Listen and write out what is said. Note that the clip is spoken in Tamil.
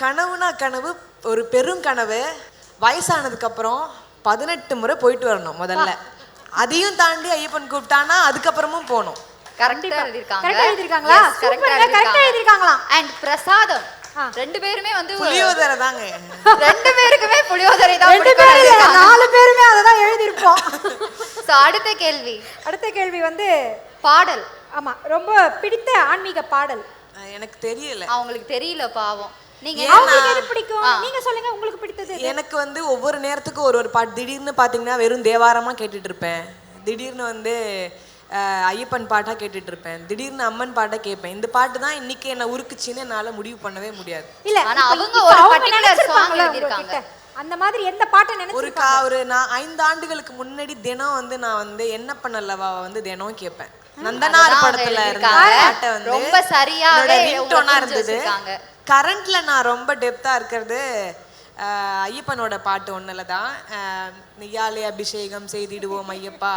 கனவுனா கனவு, ஒரு பெரும் கனவு. வயசானதுக்கு அப்புறம் 18 முறை போயிட்டு வரணும் முதல்ல. அதையும் தாண்டி ஐயப்பன் கூப்பிட்டானா அதுக்கப்புறமும் போகணும். கரெக்டா எழுதிருக்காங்க. கரெக்டா எழுதிருக்காங்களா? கரெக்டா எழுதிருக்காங்களா? அண்ட் பிரசாதம் ரெண்டு பேருமே வந்து புளியோதரை தாங்க. ரெண்டு பேருக்குமே புளியோதரை தான். ரெண்டு பேரும் 4 பேருமே அதை தான் எழுதிருப்போம். சோ அடுத்த கேள்வி வந்து பாடல். ஆமா, ரொம்ப பிடித்த ஆன்மீக பாடல். எனக்கு தெரியல. அவங்களுக்கு தெரியல பாவம். நீங்க அவங்களுக்கு எது பிடிக்கும்? நீங்க சொல்லுங்க, உங்களுக்கு பிடித்தது. எனக்கு வந்து ஒவ்வொரு நேரத்துக்கும் ஒரு பாட்டு. திடீர்னு பாத்தீங்கன்னா வெறும் தேவாரமா கேட்டுட்டு இருப்பேன். திடீர்னு வந்து ஐயப்பன் பாட்டா கேட்டுட்டு இருப்பேன். திடீர்னு அம்மன் பாட்டா கேட்பேன். இந்த பாட்டு தான் இன்னைக்கு என்ன உருக்குச்சின்னு என்னால முடிவு பண்ணவே முடியாது. இல்ல, ஆனா அவங்க ஒரு பர்టిక్యులர் சாங் எழுதிருக்காங்க. அந்த மாதிரி எந்த பாட்டை நினைச்சிருக்காங்க? ஒரு நான் 5 ஆண்டுகளுக்கு முன்னாடி தினம் வந்து நான் வந்து என்ன பண்ணலவா வந்து தினம் கேட்பேன். நந்தனார் படத்துல இருந்த பாட்டை வந்து ரொம்ப சரியாவே ரிங்டோனா இருந்தது. கரண்ட்ல நான் ரொம்ப டெப்தா இருக்கிறது ஐயப்பனோட பாட்டு ஒண்ணுல தான். நெய்யாலே அபிஷேகம் செய்திடுவோம் ஐயப்பா